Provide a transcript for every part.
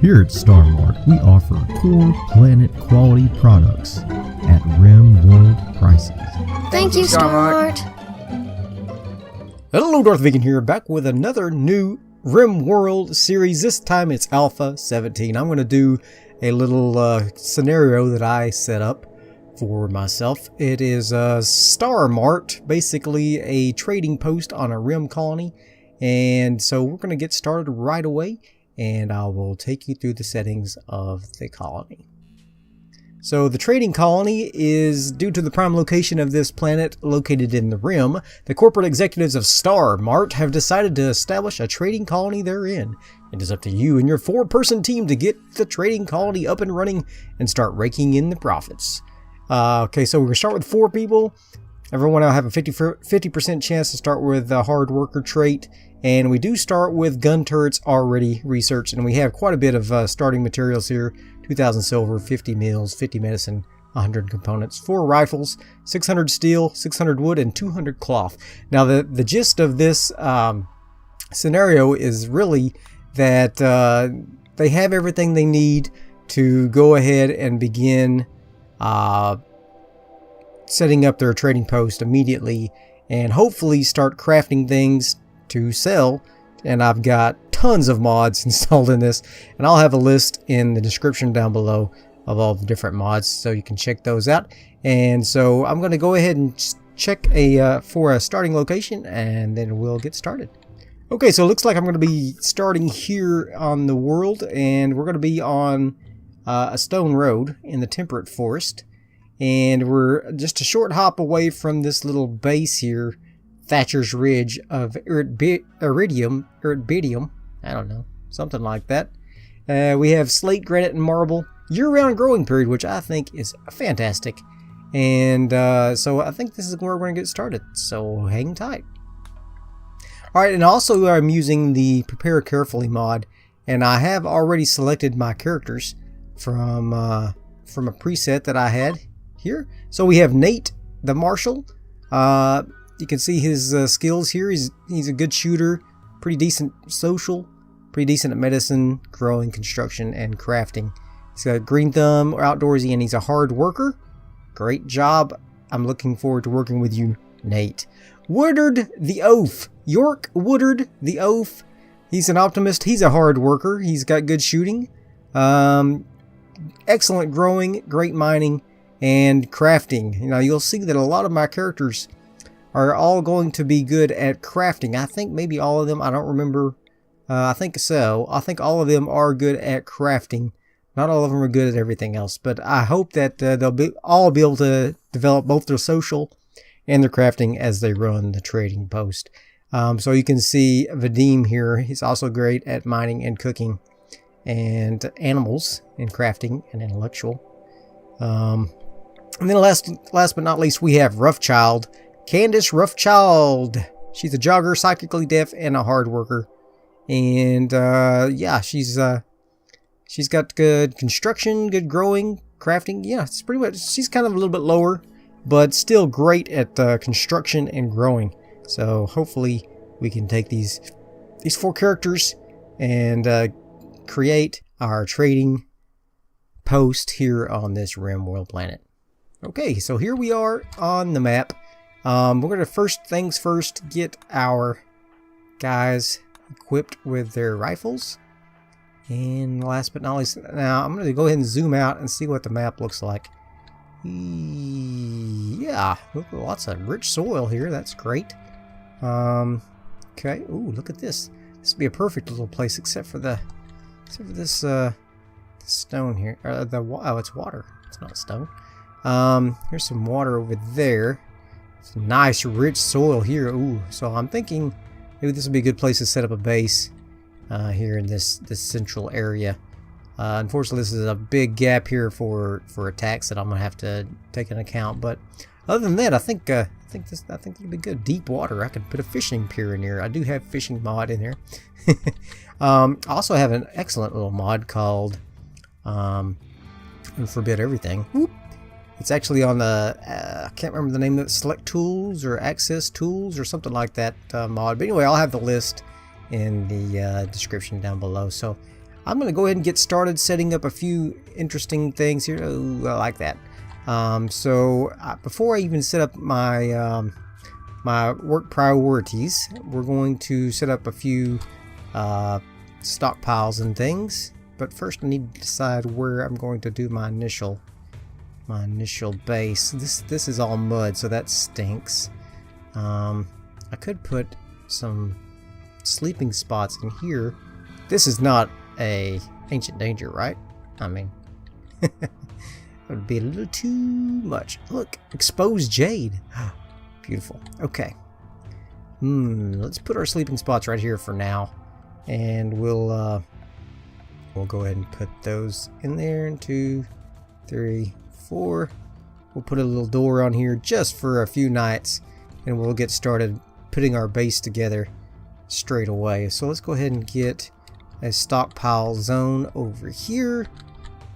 Here at StarMart, we offer core planet quality products at Rimworld prices. Thank you, StarMart. Hello, Darthvegan here, back with another new Rimworld series. This time it's Alpha 17. I'm going to do a little scenario that I set up for myself. It is StarMart, basically a trading post on a Rim colony. And so we're going to get started right away, and I will take you through the settings of the colony. So the trading colony is due to the prime location of this planet located in the Rim. The corporate executives of StarMart have decided to establish a trading colony therein. It is up to you and your 4-person team to get the trading colony up and running and start raking in the profits. Okay, so we're going to start with 4 people. Everyone will have a 50% chance to start with the hard worker trait. And we do start with gun turrets already researched, and we have quite a bit of starting materials here. 2,000 silver, 50 meals, 50 medicine, 100 components, 4 rifles, 600 steel, 600 wood, and 200 cloth. Now the gist of this scenario is really that they have everything they need to go ahead and begin setting up their trading post immediately and hopefully start crafting things to sell. And I've got tons of mods installed in this, and I'll have a list in the description down below of all the different mods so you can check those out. And so I'm going to go ahead and check for a starting location, and then we'll get started. Okay, so it looks like I'm going to be starting here on the world, and we're going to be on a stone road in the temperate forest, and we're just a short hop away from this little base here, Thatcher's Ridge of Iridium, I don't know, something like that. We have slate, granite, and marble, year-round growing period, which I think is fantastic. And so I think this is where we're going to get started, so hang tight. Alright, and also I'm using the Prepare Carefully mod, and I have already selected my characters from a preset that I had here. So we have Nate, the Marshal. You can see his skills here. He's a good shooter, pretty decent social, pretty decent at medicine, growing, construction, and crafting. He's got green thumb, outdoorsy, and he's a hard worker. Great job. I'm looking forward to working with you, Nate. Woodard the Oaf. York Woodard the Oaf. He's an optimist. He's a hard worker. He's got good shooting. Excellent growing, great mining, and crafting. Now you'll see that a lot of my characters are all going to be good at crafting. I think maybe all of them. I don't remember. I think so. I think all of them are good at crafting. Not all of them are good at everything else, but I hope that they'll all be able to develop both their social and their crafting as they run the trading post. So you can see Vadim here. He's also great at mining and cooking and animals and crafting and intellectual. And then last but not least, we have Roughchild. Candace Roughchild. She's a jogger, psychically deaf, and a hard worker. And yeah, she's got good construction, good growing, crafting. Yeah, it's pretty much, she's kind of a little bit lower, but still great at construction and growing. So hopefully we can take these 4 characters and create our trading post here on this Rimworld planet. Okay, so here we are on the map. We're going to first things first get our guys equipped with their rifles. And last but not least, now I'm going to go ahead and zoom out and see what the map looks like. Yeah, lots of rich soil here. That's great. Okay. Ooh, look at this. This would be a perfect little place, except for this stone here. Oh, it's water. It's not stone. Here's some water over there. Some nice rich soil here. Ooh, so I'm thinking maybe this would be a good place to set up a base here in this central area. Unfortunately, this is a big gap here for attacks that I'm gonna have to take into account. But other than that, I think it'll be good. Deep water. I could put a fishing pier in here. I do have fishing mod in here. I also have an excellent little mod called Forbid Everything. Whoop. It's actually on the, I can't remember the name of it, Select Tools or Access Tools or something like that mod. But anyway, I'll have the list in the description down below. So I'm going to go ahead and get started setting up a few interesting things here. Oh, I like that. Before I even set up my my work priorities, we're going to set up a few stockpiles and things. But first I need to decide where I'm going to do my initial base. This is all mud, so that stinks. I could put some sleeping spots in here. This is not a ancient danger, right? I mean, it would be a little too much. Look, exposed jade. Beautiful. Okay. Let's put our sleeping spots right here for now, and we'll go ahead and put those in there. 1, 2, 3, 4. We'll put a little door on here just for a few nights, and we'll get started putting our base together straight away. So let's go ahead and get a stockpile zone over here.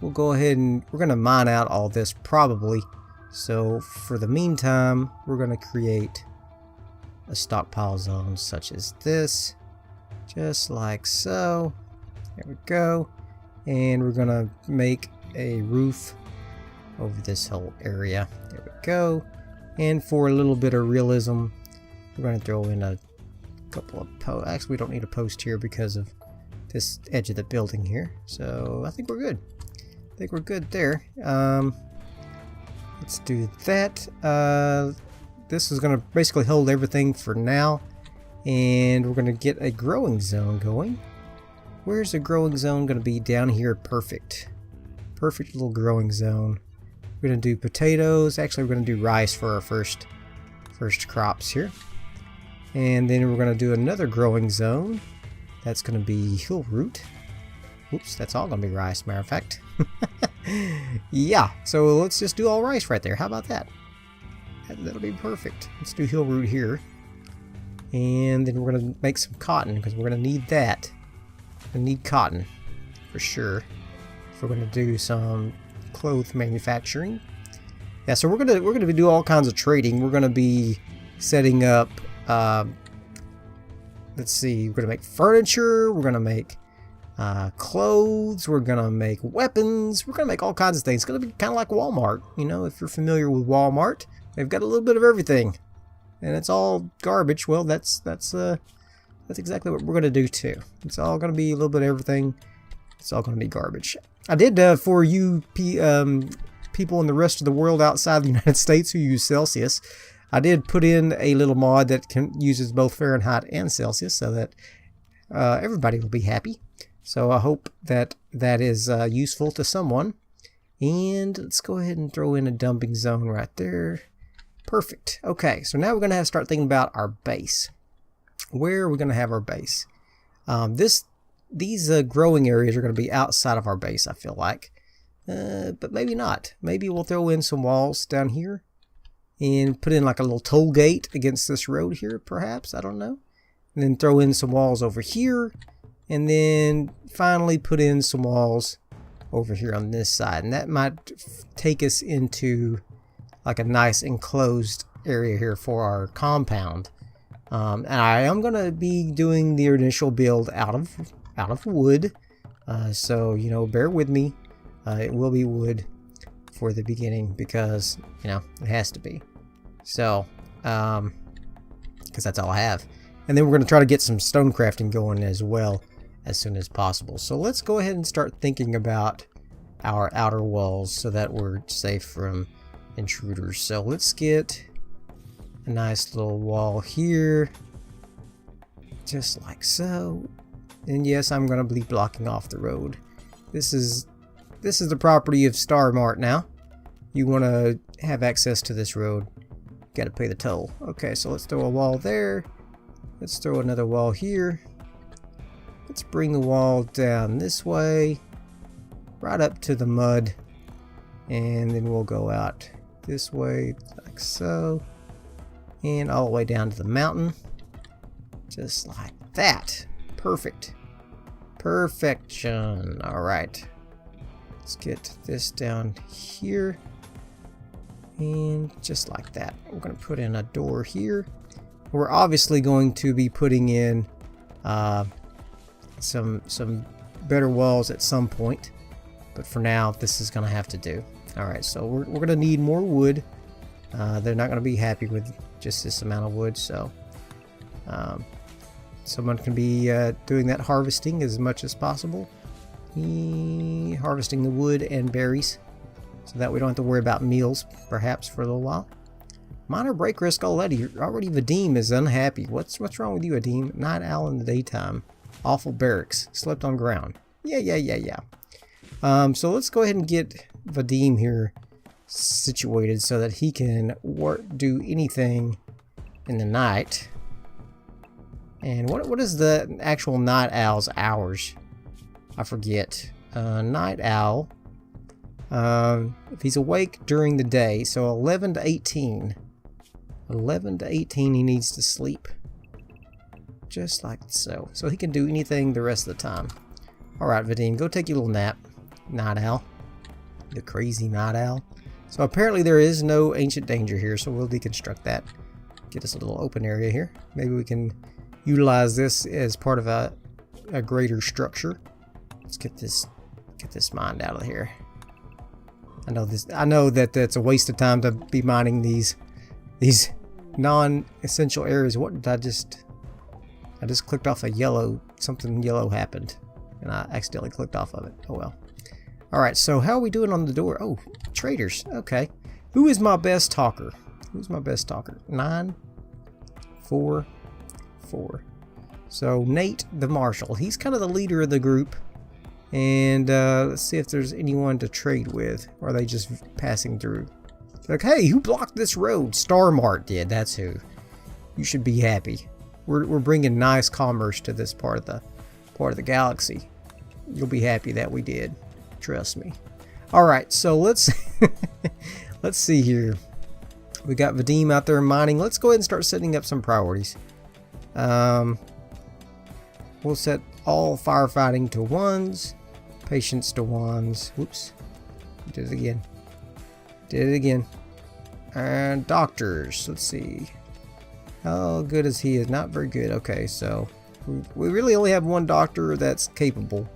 We'll go ahead and we're going to mine out all this probably. So for the meantime, we're going to create a stockpile zone such as this, just like so. There we go. And we're going to make a roof over this whole area. There we go. And for a little bit of realism, we're going to throw in a couple of posts. Actually, we don't need a post here because of this edge of the building here. So I think we're good. I think we're good there. Let's do that. This is going to basically hold everything for now. And we're going to get a growing zone going. Where's the growing zone going to be? Down here. Perfect. Perfect little growing zone. We're going to do potatoes. Actually, we're going to do rice for our first crops here. And then we're going to do another growing zone. That's going to be hill root. Oops, that's all going to be rice, matter of fact. Yeah, so let's just do all rice right there. How about that? That'll be perfect. Let's do hill root here. And then we're going to make some cotton because we're going to need that. We need cotton for sure. If we're going to do some cloth manufacturing. Yeah, so we're gonna do all kinds of trading. We're going to be setting up. Let's see. We're going to make furniture. We're going to make clothes. We're going to make weapons. We're going to make all kinds of things. It's going to be kind of like Walmart. You know, if you're familiar with Walmart, they've got a little bit of everything, and it's all garbage. Well, that's exactly what we're going to do too. It's all going to be a little bit of everything. It's all going to be garbage. I did for you people in the rest of the world outside the United States who use Celsius, I did put in a little mod that uses both Fahrenheit and Celsius so that everybody will be happy. So I hope that that is useful to someone. And let's go ahead and throw in a dumping zone right there. Perfect. Okay, so now we're going to have to start thinking about our base. Where are we going to have our base? These growing areas are going to be outside of our base, I feel like. But maybe not. Maybe we'll throw in some walls down here and put in like a little toll gate against this road here, perhaps. I don't know. And then throw in some walls over here. And then finally put in some walls over here on this side. And that might take us into like a nice enclosed area here for our compound. And I am going to be doing the initial build out of wood. So, you know, bear with me. It will be wood for the beginning because, you know, it has to be. So, because that's all I have. And then we're going to try to get some stone crafting going as well as soon as possible. So let's go ahead and start thinking about our outer walls so that we're safe from intruders. So let's get a nice little wall here, just like so. And yes, I'm going to be blocking off the road. This is the property of StarMart now. You want to have access to this road, you got to pay the toll. Okay, so let's throw a wall there. Let's throw another wall here. Let's bring the wall down this way, right up to the mud, and then we'll go out this way like so, and all the way down to the mountain, just like that. Perfect. Perfection. All right. Let's get this down here, and just like that. We're going to put in a door here. We're obviously going to be putting in some better walls at some point, but for now this is gonna have to do. Alright, so we're gonna need more wood. They're not gonna be happy with just this amount of wood, so someone can be doing that harvesting as much as possible. Harvesting the wood and berries, so that we don't have to worry about meals perhaps for a little while. Minor break risk already. Vadim is unhappy. What's wrong with you, Vadim? Night owl in the daytime. Awful barracks. Slept on ground. Yeah. So let's go ahead and get Vadim here situated so that he can do anything in the night. And what is the actual night owl's hours? I forget. Night owl. If he's awake during the day, so 11 to 18. 11 to 18 he needs to sleep. Just like so. So he can do anything the rest of the time. Alright, Vadim, go take your little nap. Night owl. The crazy night owl. So apparently there is no ancient danger here, so we'll deconstruct that. Get us a little open area here. Maybe we can utilize this as part of a greater structure. Let's get this mined out of here. I know that that's a waste of time to be mining these non-essential areas. What did I just clicked off a yellow, something yellow happened and I accidentally clicked off of it. Oh well. Alright, so how are we doing on the door? Oh, traders. Okay. Who is my best talker? Who's my best talker? 9, 4, 4. So Nate the Marshal. He's kind of the leader of the group. And let's see if there's anyone to trade with. Or are they just passing through? Like, hey, who blocked this road? StarMart did. That's who. You should be happy. We're bringing nice commerce to this part of the galaxy. You'll be happy that we did. Trust me. All right, so let's let's see here. We got Vadim out there mining. Let's go ahead and start setting up some priorities. We'll set all firefighting to 1s, patience to 1s. Whoops. Did it again. Did it again. And doctors. Let's see. How good is he? Is not very good. Okay, so we really only have one doctor that's capable.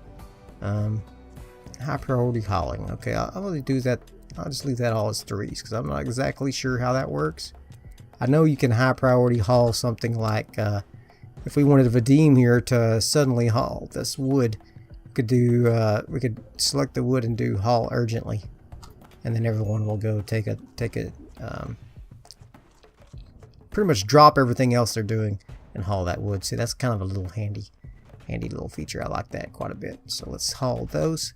High priority hauling. Okay, I'll really do that. I'll just leave that all as 3s because I'm not exactly sure how that works. I know you can high priority haul something like if we wanted Vadim here to suddenly haul this wood, we could select the wood and do haul urgently, and then everyone will go take a pretty much drop everything else they're doing and haul that wood. See, that's kind of a little handy little feature. I like that quite a bit. So let's haul those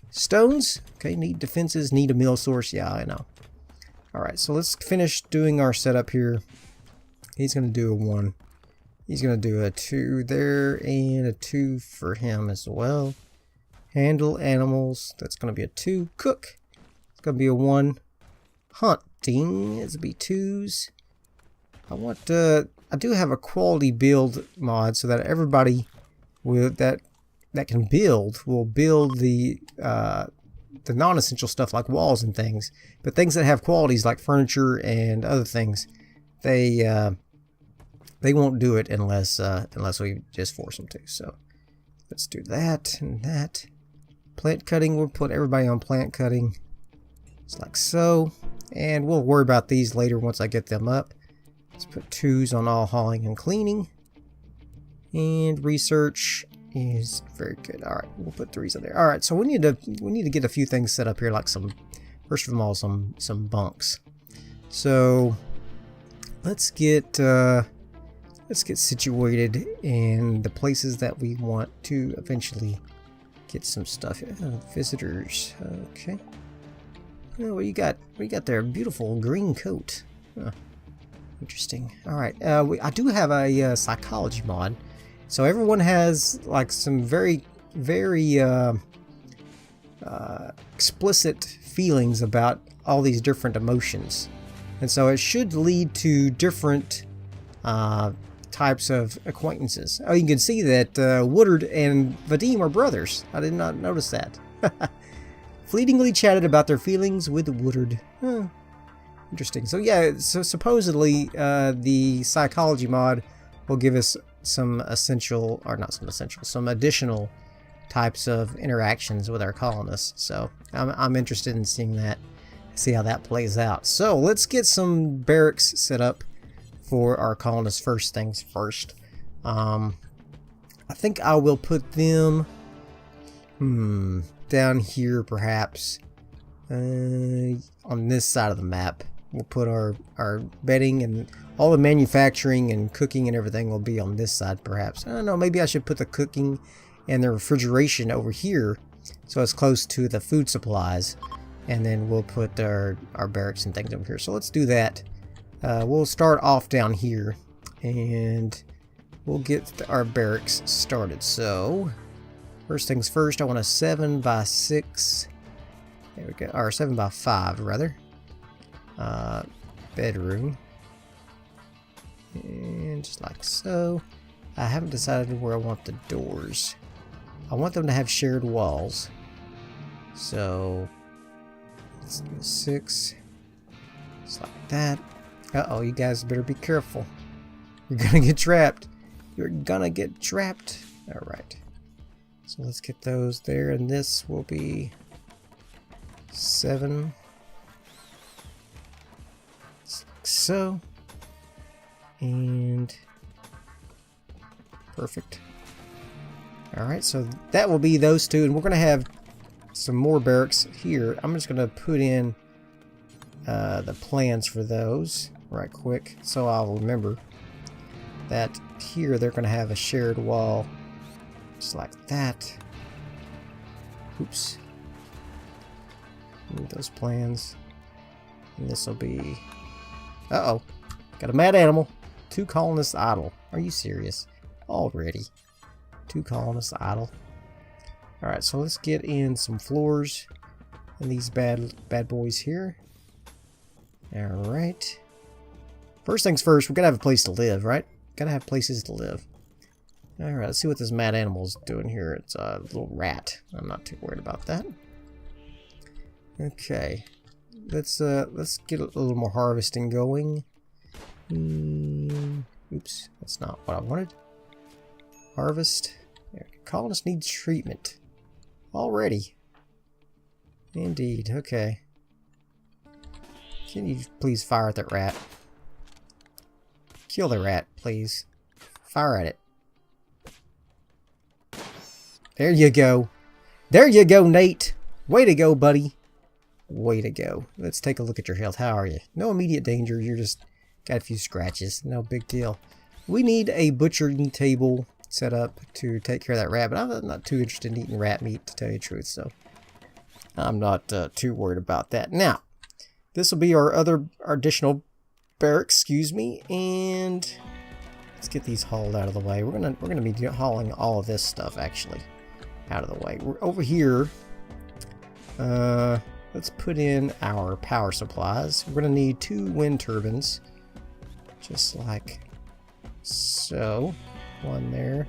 stones. Okay, need defenses, need a mill source. Yeah, I know. All right, so let's finish doing our setup here. He's going to do a 1. He's going to do a 2 there and a 2 for him as well. Handle animals. That's going to be a 2. Cook. It's going to be a 1. Hunting. It's going to be 2s. I do have a quality build mod so that everybody that can build will build the non-essential stuff like walls and things, but things that have qualities like furniture and other things, they won't do it unless we just force them to. So let's do that and that. Plant cutting, we'll put everybody on plant cutting, just like so, and we'll worry about these later once I get them up. Let's put 2s on all hauling and cleaning. And research is very good. Alright, we'll put 3s in there. Alright, so we need to get a few things set up here, like first of all, some bunks. So let's get situated in the places that we want to eventually get some stuff. Visitors. Okay. Oh, what you got? What you got there? Beautiful green coat. Huh. Interesting. Alright, I do have a psychology mod. So everyone has like some very, very explicit feelings about all these different emotions. And so it should lead to different types of acquaintances. Oh, you can see that Woodard and Vadim are brothers. I did not notice that. Fleetingly chatted about their feelings with Woodard. Huh. Interesting. So yeah, so supposedly the psychology mod will give us some essential, or not some essential, some additional types of interactions with our colonists. So I'm interested in seeing that, see how that plays out. So let's get some barracks set up for our colonists first things first. I think I will put them down here perhaps on this side of the map. We'll put our bedding and all the manufacturing and cooking and everything will be on this side perhaps. I don't know, maybe I should put the cooking and the refrigeration over here so it's close to the food supplies, and then we'll put our barracks and things over here. So let's do that. We'll start off down here and we'll get our barracks started. So first things first, I want a 7x6, there we go, or 7x5 rather, bedroom, and just like so. I haven't decided where I want the doors. I want them to have shared walls, so let's do 6, just like that. Uh-oh, you guys better be careful. You're gonna get trapped. You're gonna get trapped. Alright. So let's get those there, and this will be 7. Just like so. And perfect. Alright, so that will be those two, and we're gonna have some more barracks here. I'm just gonna put in the plans for those right quick, so I'll remember that here they're going to have a shared wall just like that. Oops, move those plans, and this will be, uh-oh, got a mad animal. 2 colonists idle. Are you serious already? 2 colonists idle. Alright, so let's get in some floors and these bad boys here. Alright. First things first, we're gonna have a place to live, right? Gotta have places to live. Alright, let's see what this mad animal's doing here. It's a little rat. I'm not too worried about that. Okay. Let's get a little more harvesting going. Oops, that's not what I wanted. Harvest. Colonist needs treatment. Already. Indeed, okay. Can you please fire at that rat? Kill the rat, please. Fire at it. There you go. There you go, Nate. Way to go, buddy. Way to go. Let's take a look at your health. How are you? No immediate danger. You're just got a few scratches. No big deal. We need a butchering table set up to take care of that rat, but I'm not too interested in eating rat meat, to tell you the truth, so I'm not too worried about that. Now, this will be our additional barracks, excuse me, and let's get these hauled out of the way. We're gonna be hauling all of this stuff actually out of the way. We're over here. Let's put in our power supplies. We're gonna need 2 wind turbines, just like so. 1 there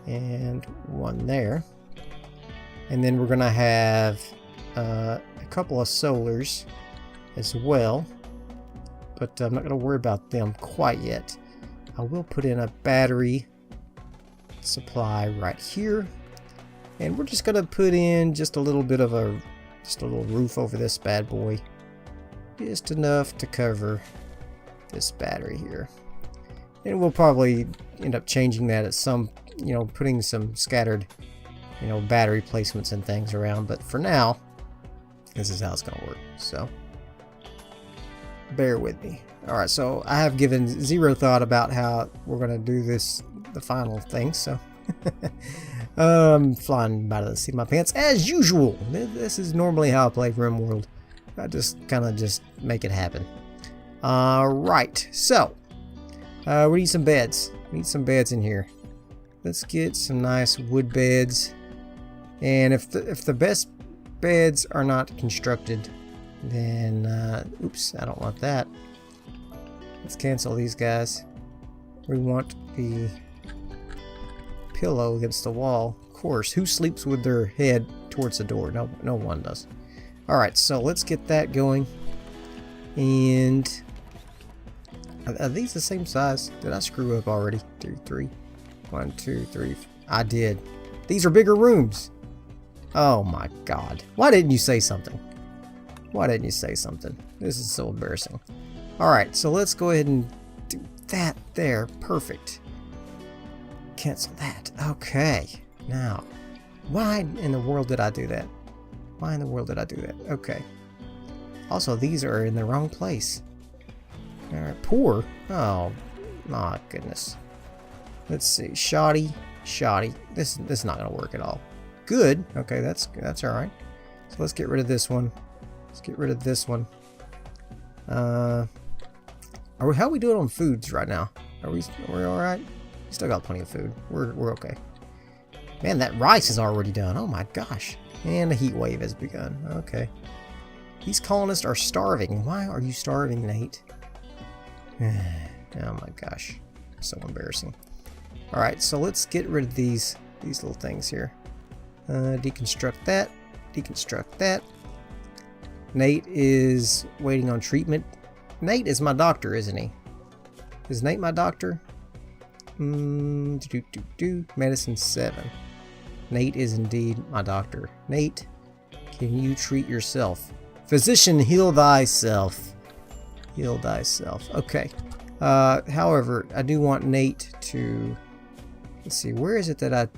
and 1 there, and then we're gonna have a couple of solars as well, but I'm not gonna worry about them quite yet. I will put in a battery supply right here, and we're just gonna put in just a little bit of a little roof over this bad boy, just enough to cover this battery here. And we'll probably end up changing that at some, putting some scattered, battery placements and things around. But for now, this is how it's going to work. So, bear with me. Alright, so I have given 0 thought about how we're going to do this, the final thing. So, flying by the seat of my pants, as usual. This is normally how I play Rimworld. I just kind of just make it happen. Right, so. We need some beds. We need some beds in here. Let's get some nice wood beds. And if the best beds are not constructed, then oops, I don't want that. Let's cancel these guys. We want the pillow against the wall. Of course, who sleeps with their head towards the door? No one does. All right, so let's get that going. And are these the same size? Did I screw up already? 2, 3. 1, 2, 3. I did. These are bigger rooms. Oh my god. Why didn't you say something? Why didn't you say something? This is so embarrassing. Alright, so let's go ahead and do that there. Perfect. Cancel that. Okay. Now, why in the world did I do that? Why in the world did I do that? Okay. Also, these are in the wrong place. Alright, poor. Oh, my goodness. Let's see. Shoddy. Shoddy. This is not going to work at all. Good. Okay, that's alright. So let's get rid of this one. Let's get rid of this one. How are we doing on foods right now? Are we alright? Still got plenty of food. We're okay. Man, that rice is already done. Oh my gosh. And the heat wave has begun. Okay. These colonists are starving. Why are you starving, Nate? Oh my gosh. So embarrassing. Alright, so let's get rid of these little things here. Deconstruct that. Deconstruct that. Nate is waiting on treatment. Nate is my doctor, isn't he? Is Nate my doctor? Medicine 7. Nate is indeed my doctor. Nate, can you treat yourself? Physician, heal thyself. Heal thyself. Okay. However, I do want Nate to... Let's see, where is it that I...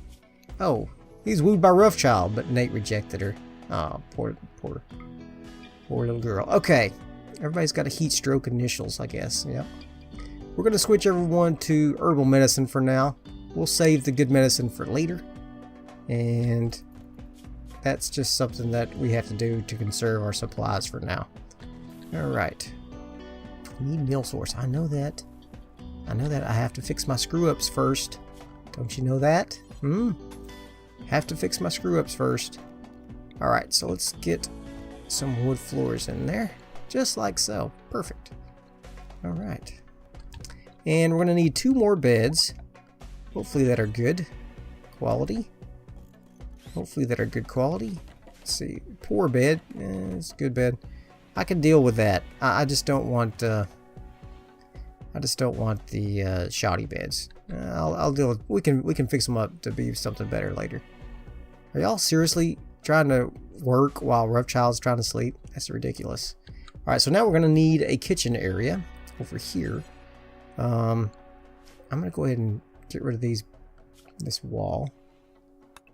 Oh, he's wooed by Roughchild, but Nate rejected her. Oh, poor little girl. Okay. Everybody's got a heat stroke initials, I guess. Yep. We're going to switch everyone to herbal medicine for now. We'll save the good medicine for later. And that's just something that we have to do to conserve our supplies for now. Alright. Need meal source. I know that. I know that I have to fix my screw-ups first. Don't you know that? Have to fix my screw-ups first. Alright, so let's get some wood floors in there. Just like so. Perfect. Alright. And we're going to need 2 more beds. Hopefully that are good quality. Hopefully that are good quality. Let's see. Poor bed. It's a good bed. I can deal with that. I just don't want the shoddy beds. I'll deal with... We can fix them up to be something better later. Are y'all seriously trying to work while Roughchild's trying to sleep? That's ridiculous. Alright, so now we're going to need a kitchen area over here. I'm going to go ahead and get rid of this wall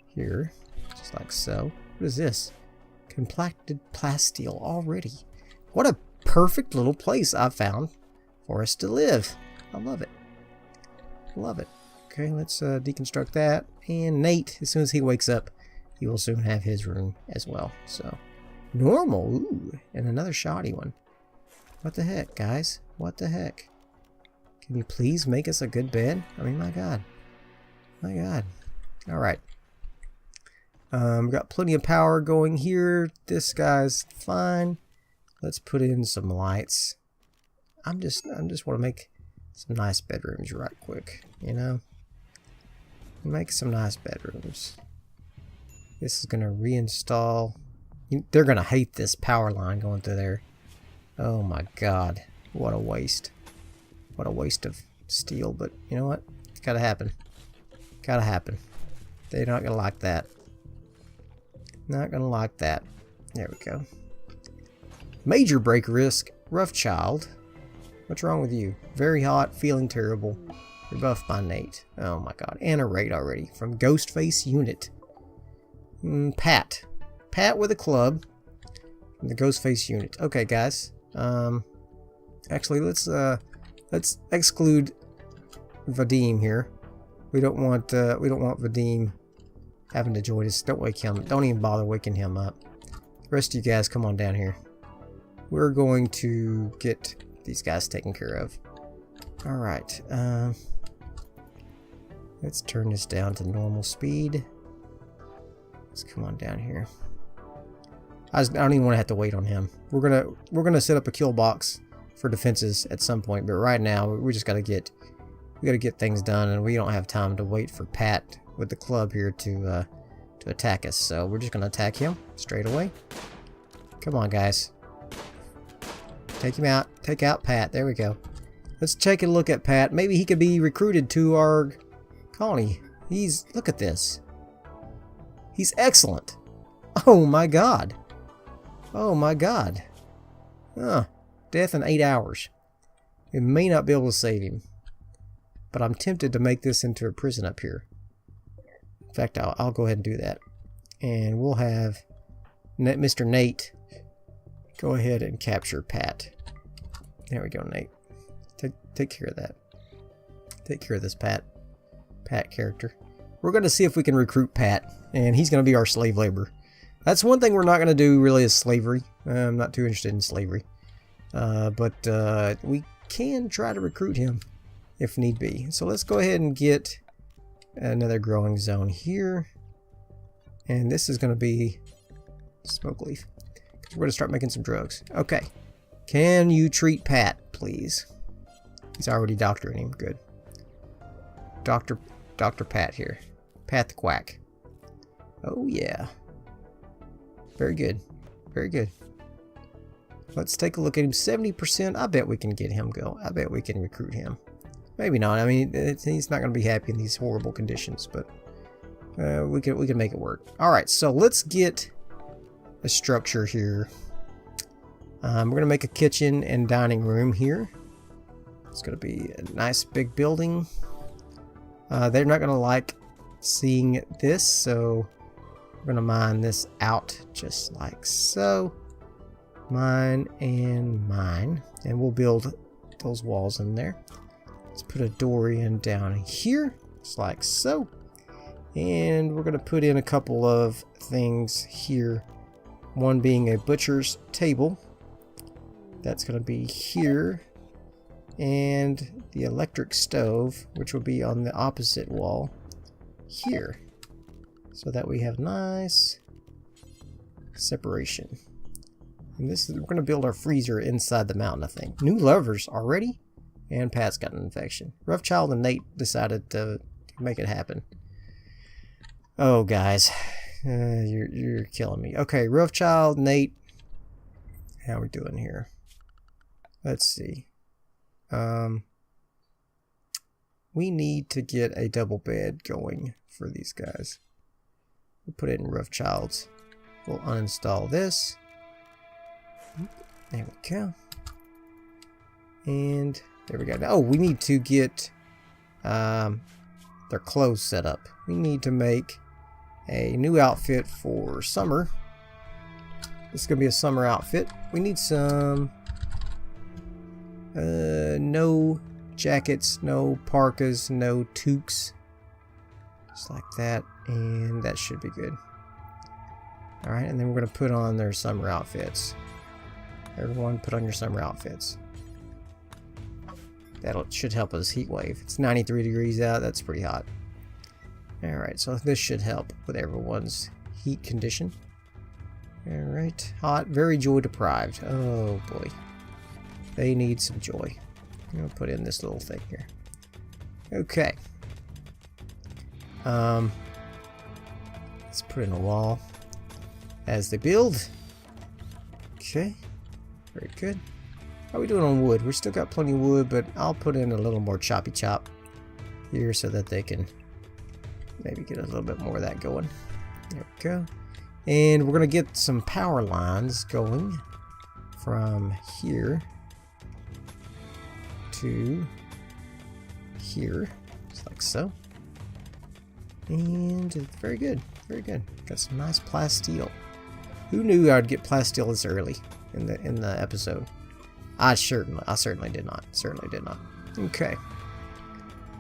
here, just like so. What is this? Compacted plasteel already. What a perfect little place I've found for us to live. I love it. Love it. Okay, let's deconstruct that. And Nate, as soon as he wakes up, he will soon have his room as well. So, normal. Ooh, and another shoddy one. What the heck, guys? What the heck? Can you please make us a good bed? I mean, my God. My God. Alright. Got plenty of power going here. This guy's fine. Let's put in some lights. I just want to make some nice bedrooms right quick, you know? Make some nice bedrooms. This is going to reinstall. They're going to hate this power line going through there. Oh my God. What a waste. What a waste of steel, but you know what? It's gotta happen. Gotta happen. They're not gonna like that. Not gonna like that. There we go. Major break risk. Roughchild. What's wrong with you? Very hot, feeling terrible. Rebuffed by Nate. Oh my God. And a raid already. From Ghostface Unit. Pat. Pat with a club. From the Ghostface Unit. Okay, guys. Actually, let's exclude Vadim here. We don't want Vadim having to join us. Don't wake him. Don't even bother waking him up. The rest of you guys, come on down here. We're going to get these guys taken care of. All right. Let's turn this down to normal speed. Let's come on down here. I don't even want to have to wait on him. We're gonna set up a kill box for defenses at some point, but right now we just gotta get things done, and we don't have time to wait for Pat with the club here to attack us. So we're just gonna attack him straight away. Come on, guys, take him out. Take out Pat. There we go. Let's take a look at Pat. Maybe he could be recruited to our colony. Look at this. He's excellent. Oh my god. Oh my god. Death in 8 hours. We may not be able to save him. But I'm tempted to make this into a prison up here. In fact, I'll go ahead and do that. And we'll have Mr. Nate go ahead and capture Pat. There we go, Nate. Take care of that. Take care of this Pat character. We're going to see if we can recruit Pat, and he's going to be our slave labor. That's one thing we're not going to do really is slavery. I'm not too interested in slavery. But we can try to recruit him if need be. So let's go ahead and get another growing zone here. And this is going to be smoke leaf. We're going to start making some drugs. Okay. Can you treat Pat, please? He's already doctoring him. Good. Dr. Pat here. Pat the Quack. Oh, yeah. Very good. Very good. Let's take a look at him. 70%. I bet we can get him go. I bet we can recruit him. Maybe not. I mean, he's not going to be happy in these horrible conditions, but we can make it work. All right, so let's get a structure here. We're going to make a kitchen and dining room here. It's going to be a nice big building. They're not going to like seeing this, so we're going to mine this out just like so. Mine and mine. And we'll build those walls in there. Let's put a door in down here, just like so. And we're going to put in a couple of things here. One being a butcher's table. That's going to be here. And the electric stove, which will be on the opposite wall here. So that we have nice separation. And this is, we're going to build our freezer inside the mountain, I think. New lovers already? And Pat's got an infection. Roughchild and Nate decided to make it happen. Oh, guys. You're killing me. Okay, Roughchild, Nate. How are we doing here? Let's see. We need to get a double bed going for these guys. We'll put it in Roughchild's. We'll uninstall this. There we go. And there we go. Oh, we need to get their clothes set up. We need to make a new outfit for summer. This is going to be a summer outfit. We need some no jackets, no parkas, no toques. Just like that. And that should be good. Alright, and then we're going to put on their summer outfits. Everyone put on your summer outfits. That should help us heat wave. It's 93 degrees out. That's pretty hot. Alright, so this should help with everyone's heat condition. Alright, hot, very joy deprived. Oh boy. They need some joy. I'm going to put in this little thing here. Okay. Let's put in a wall as they build. Okay. Very good. How are we doing on wood? We've still got plenty of wood, but I'll put in a little more choppy chop here so that they can maybe get a little bit more of that going. There we go. And we're going to get some power lines going from here to here, just like so. And very good, very good. Got some nice plasteel. Who knew I'd get plasteel this early in the episode? I certainly did not. Certainly did not. Okay.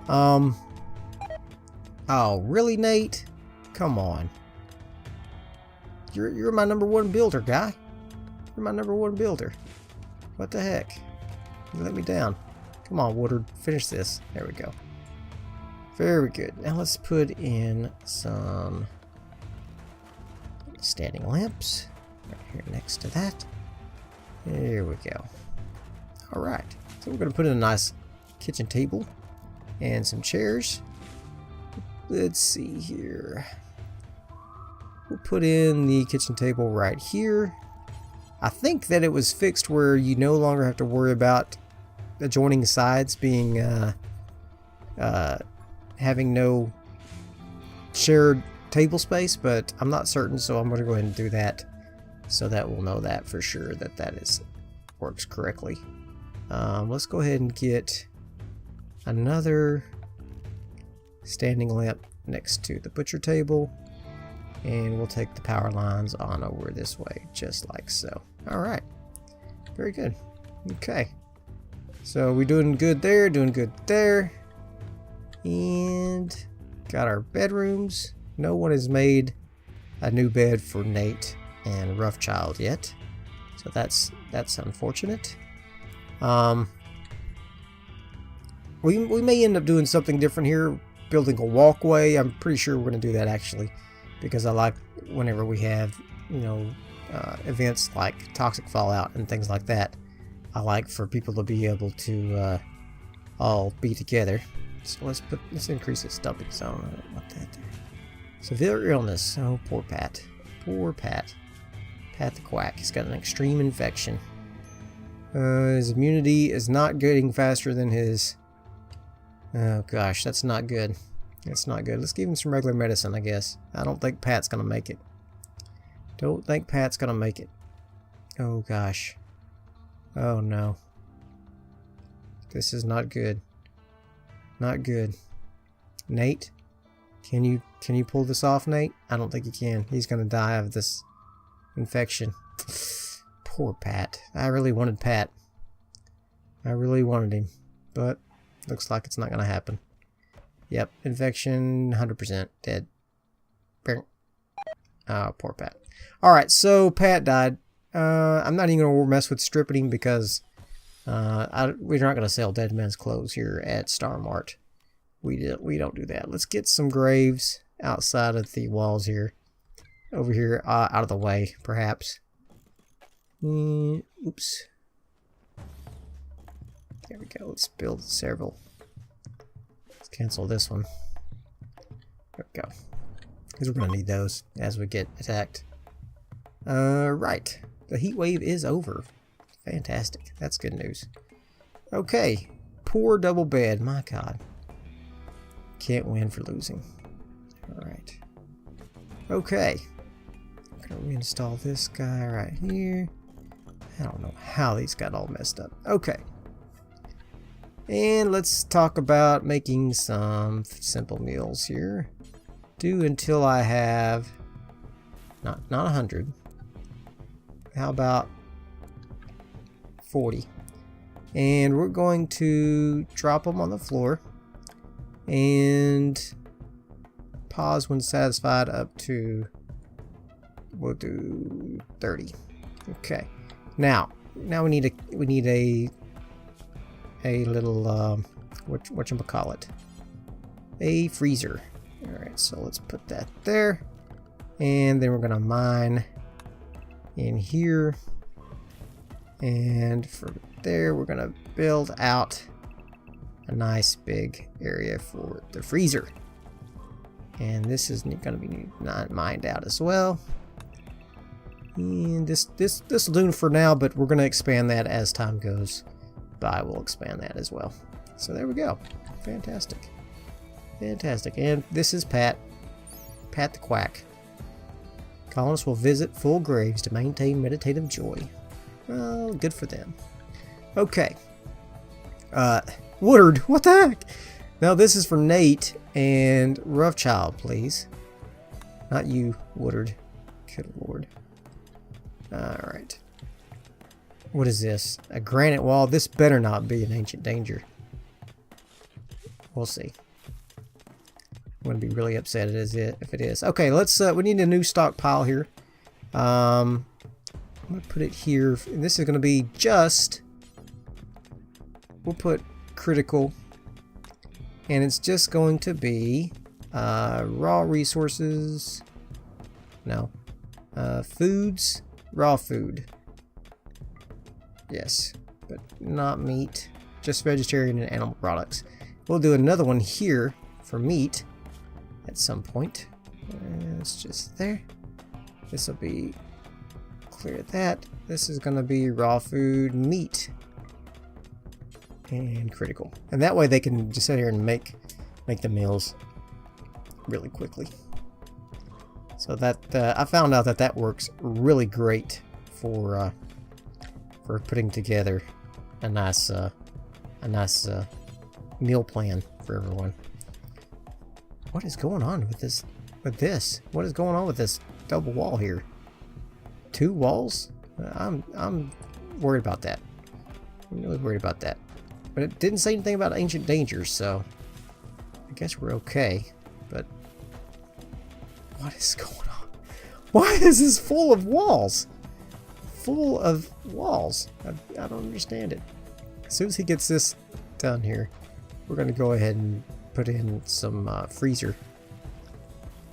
Oh, really, Nate? Come on. You're my #1 builder, guy. You're my #1 builder. What the heck? You let me down. Come on, Woodard. Finish this. There we go. Very good. Now let's put in some standing lamps right here next to that. There we go. Alright, so we're going to put in a nice kitchen table and some chairs. Let's see here. We'll put in the kitchen table right here. I think that it was fixed where you no longer have to worry about adjoining sides being having no shared table space, but I'm not certain, so I'm going to go ahead and do that so that we'll know that for sure that works correctly. Let's go ahead and get another standing lamp next to the butcher table, and we'll take the power lines on over this way, just like so. Alright, very good. Okay, so we're doing good there, and got our bedrooms. No one has made a new bed for Nate and Roughchild yet, so that's unfortunate. We may end up doing something different here, building a walkway. I'm pretty sure we're going to do that actually, because I like whenever we have, you know, events like toxic fallout and things like that, I like for people to be able to all be together. So let's increase its dumping zone. I don't want that there. Severe illness. Oh, poor Pat. Poor Pat. Pat the Quack. He's got an extreme infection. His immunity is not getting faster than his... Oh gosh, that's not good. That's not good. Let's give him some regular medicine, I guess. I don't think Pat's gonna make it. Don't think Pat's gonna make it. Oh gosh. Oh no. This is not good. Not good. Nate? Can you pull this off, Nate? I don't think you can. He's gonna die of this infection. Poor Pat. I really wanted Pat. I really wanted him. But looks like it's not gonna happen. Yep, infection, 100% dead. Oh, poor Pat. Alright, so Pat died. I'm not even gonna mess with stripping him because we're not gonna sell dead men's clothes here at StarMart. We don't do that. Let's get some graves outside of the walls here. Over here, out of the way, perhaps. Oops. There we go. Let's build several. Let's cancel this one. There we go. Because we're going to need those as we get attacked. Right. The heat wave is over. Fantastic. That's good news. Okay. Poor double bed. My God. Can't win for losing. Alright. Okay. I'm going to reinstall this guy right here. I don't know how these got all messed up. Okay. And let's talk about making some simple meals here. Do until I have not 100. How about 40? And we're going to drop them on the floor and pause when satisfied up to, we'll do 30. Okay. Now we need a little whatchamacallit, a freezer. Alright, so let's put that there, and then we're gonna mine in here, and from there we're gonna build out a nice big area for the freezer, and this is gonna be not mined out as well. And this will do for now, but we're gonna expand that as time goes by. We'll expand that as well. So there we go. Fantastic. Fantastic. And this is Pat the Quack. Colonists will visit full graves to maintain meditative joy. Well, good for them. Okay. Woodard, what the heck? Now this is for Nate and Roughchild, please. Not you, Woodard. Good lord. Alright. What is this? A granite wall? This better not be an ancient danger. We'll see. I'm going to be really upset if it is. Okay, let's, we need a new stockpile here. I'm going to put it here. And this is going to be just, we'll put critical. And it's just going to be raw resources. No. Foods. Raw food. Yes, but not meat. Just vegetarian and animal products. We'll do another one here for meat at some point. It's just there. This will be clear that. This is going to be raw food, meat, and critical. And that way they can just sit here and make the meals really quickly. So that I found out that that works really great for putting together a nice meal plan for everyone. What is going on with this? What is going on with this double wall here? 2 walls? I'm worried about that. I'm really worried about that. But it didn't say anything about ancient dangers, so I guess we're okay. But what is going on? Why is this full of walls? Full of walls. I don't understand it. As soon as he gets this done here, we're going to go ahead and put in some freezer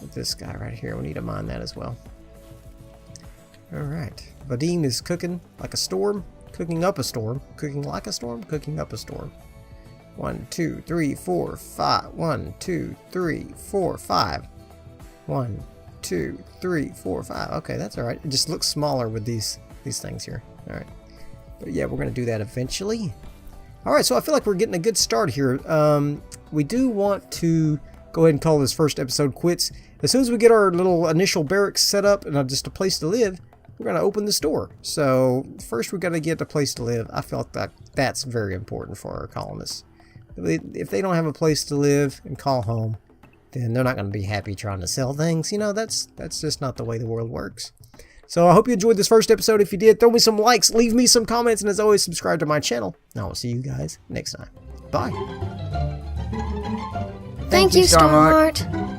with this guy right here. We need to mine that as well. Alright. Vadim is cooking like a storm. Cooking up a storm. Cooking like a storm. Cooking up a storm. 1, 2, 3, 4, 5. 1, 2, 3, 4, 5. 1, 2, 3, 4, 5. Okay, that's alright. It just looks smaller with these things here. Alright. But yeah, we're going to do that eventually. Alright, so I feel like we're getting a good start here. We do want to go ahead and call this first episode quits. As soon as we get our little initial barracks set up and just a place to live, we're going to open the store. So first we've got to get a place to live. I felt that that's very important for our colonists. If they don't have a place to live and call home, then they're not going to be happy trying to sell things. You know, that's just not the way the world works. So I hope you enjoyed this first episode. If you did, throw me some likes, leave me some comments, and as always, subscribe to my channel. And I will see you guys next time. Bye. Thank you, StarMart.